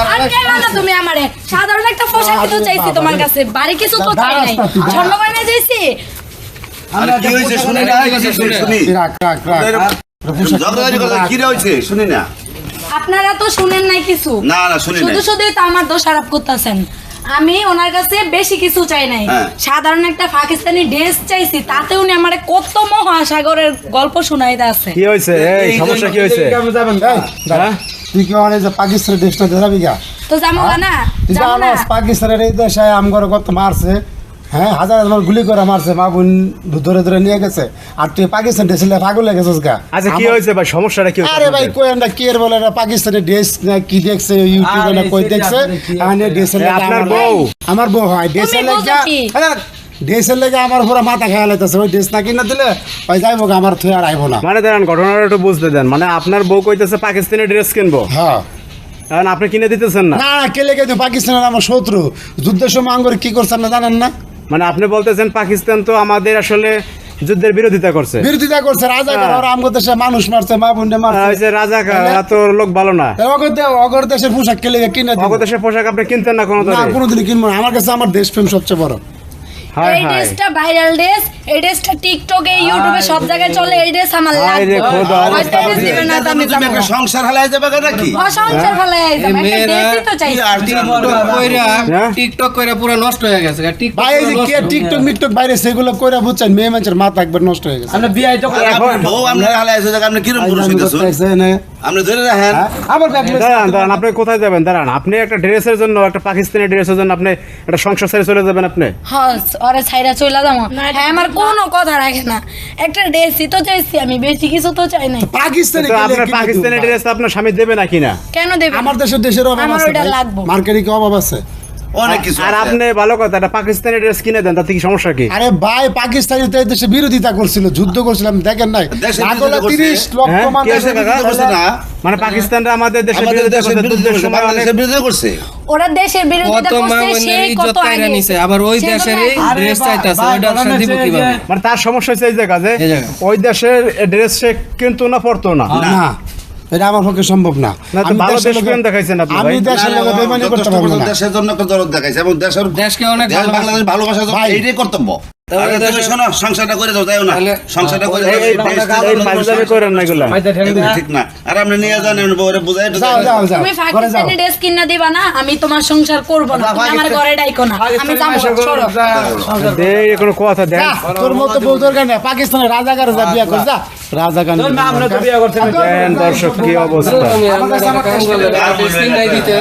আর কেন না তুমি আমারে সাধারণ একটা পোশাক তো চাইছি তোমার কাছে বাড়ি কিছু তো চাই নাই স্বর্ণ গয়না চাইছি আরে কি হইছে শুনি না শুনি রাখ ঝগড়াঝাটি কথা কি হইছে শুনি না আপনারা তো শুনেন নাই কিছু না না শুনি না শুধু শুধুই তো আমার দোষ আরোপ করতেছেন আমি ওনার কাছে বেশি কিছু চাই নাই সাধারণ একটা পাকিস্তানি ড্রেস চাইছি তাতে উনি আমারে কত মহাসাগরের গল্প শোনাইতে আছে কি হইছে এই সমস্যা কি হইছে হ্যাঁ তুই কি অনেক যে পাকিস্তানের দেশটা দেখাবি গা তো যাবো না তুই যাবো না জানোস পাকিস্তানের এই দেশে আমগর কত মারছে হ্যাঁ হাজার হাজার গুলি করে মারছে মা বোন ধরে ধরে নিয়ে গেছে আর তুই পাকিস্তান ড্রেস পাগল লেগেছিস গা আচ্ছা কি হইছে ভাই সমস্যাটা কি হইছে আরে ভাই কই আমরা কি এর বলে না পাকিস্তানের ড্রেস না কি দেখছে ইউটিউবে না কই দেখছে আনে ড্রেসের লাগা আপনার বউ আমার বউ হয় ড্রেসের তুমি লাগা বোঝো কি? ড্রেসের লাগা আমার পুরো মাথা খেয়া লাইতেছে ওই ড্রেস না কিনা দিলে ওই যাইবো গা, আমার থুই আর আইবো না মানে দাঁড়ান ঘটনাটা একটু বুঝতে দেন মানে আপনার বউ কইতেছে পাকিস্তানি ড্রেস কিনবো হ্যাঁ এখন আপনি কিনে দিতেছেন না না কে লেগে তুই পাকিস্তানের আমার শত্রু যুদ্ধের সময় আঙ্গুর কি করছে না জানেন না মানে আপনি বলতেছেন পাকিস্তান তো আমাদের আসলে যুদ্ধের বিরোধিতা করছে বিরোধিতা করছে রাজা আর আমগো দেশে মানুষ মারছে মা বোন মারছে হয়েছে রাজা এত লোক ভালো না অগর দেশের পোশাক কে লেগে কিনে দিব অগদেশের পোশাক আপনি কিনতেন না কোনো না কোনোদিন কিনবো না আমার কাছে আমার দেশপ্রেম সবচেয়ে বড় হায় এই হায় ড্রেসটা ভাইরাল ড্রেস এই ড্রেসটা টিকটকে ইউটিউবে সব জায়গায় চলে এই ড্রেস আমার হায় রে লাগবে খোদা, হয়তো এই dress দিবে না তো আমি তুমি যাবো একটা না। সংসার হালায় যাবে নাকি অসংসার ফলে আইতাম একটা ড্রেসই তো চাইছি আর হ্যাঁ? টিকটক কইরা পুরো নষ্ট হয়ে গেছে টিকটক ভাই এই যে কে টিকটক মিকটক বাইরে সেগুলো কইরা বুঝছেন মেয়ে মানুষের মাথা একবার নষ্ট হয়ে গেছে আমরা বিয়ে তো বউ আমরা হালায় আছে আপনি কিরম পুরুষ হইতেছেন আপনি ধরে রাখেন আবার ব্যাক দাঁড়ান দাঁড়ান আপনি কোথায় যাবেন দাঁড়ান আপনি একটা ড্রেসের জন্য একটা পাকিস্তানি ড্রেসের জন্য আপনি একটা সংসার ছেড়ে চলে যাবেন আপনি হ্যাঁ ওরে ছাইরা চলে যাবো হ্যাঁ আমার কোনো কথা রাখে না একটা ড্রেসই তো চাইছি আমি বেশি কিছু তো চাই নাই পাকিস্তানি তো আপনার পাকিস্তানি ড্রেস আপনার স্বামী দেবে নাকি না কেন দেবে আমার দেশের অভাব আমার আছে ওইটা লাগবে। মার্কেটে কি অভাব আছে অনেক কিছু আর আছে। আপনি ভালো কথা একটা পাকিস্তানি ড্রেস কিনে দেন তাতে কি সমস্যা কি আরে ভাই পাকিস্তানি তো এই দেশে বিরোধিতা করছিল যুদ্ধ করছিলাম দেখেন নাই দেশের আগলে বিরোধিতা করছে। 30 লক্ষ হ্যাঁ, মানুষ কি হয়েছে কাকা? করছে না মানে পাকিস্তানরা আমাদের দেশে আমাদের বিরোধিতা দেশের করছে, বিরুদ্ধে যুদ্ধের করছে, সময় অনেক- বাংলাদেশের বিরুদ্ধে করছে ওরা দেশের বিরোধিতা কত মা করছে বোনের সেই ইজ্জত কত কাইরা আগে নিছে আবার ওই সে তো দেশের নাই। ড্রেস চাইতাছে ওই ব্যবসা দিব কিভাবে মানে তার সমস্যা হচ্ছে এই জায়গা যে এই জায়গা। ওই দেশের ড্রেস সে কিন্তু না পড়তো না না এটা আমার পক্ষে সম্ভব না না, তো আমি ভালো দেশের দেশপ্রেম লোকের- দেখাইছেন আপনি, আমি ভাই। দেশের লোকের বেইমানি করতে পারবো না দেশের জন্য একটা দরদ দেখাইছে এবং দেশের দেশকে অনেক দেশ ভালোবাসে। বাংলাদেশ ভালোবাসা তো ভাই। এইটাই কর্তব্য তাহলে আরে তুমি দেশে- শোনো সংসারটা করে দাও যাও না তাহলে- সংসারটা করে এই- দাও এই এই দেশটা এই পাঞ্জাবি করেন না এগুলা এগুলো ঠিক না আর আপনি নিয়ে যান এমনি বউরে বুঝাই যাও যাও যাও তুমি ঘরে যাও পাকিস্তানি ড্রেস কিনা দিবা না আমি তোমার সংসার করব না তুমি আমার ঘরে ডাইকো না আমি যাবো সরো দেই কোনো কথা দেন যা, তোর মতো বউ দরকার নেই পাকিস্তানের রাজাকার যা বিয়া কর যা রাজাকার দেন দর্শক কি অবস্থা আমি আমার কাম করলে ড্রেস কিনাই দিতে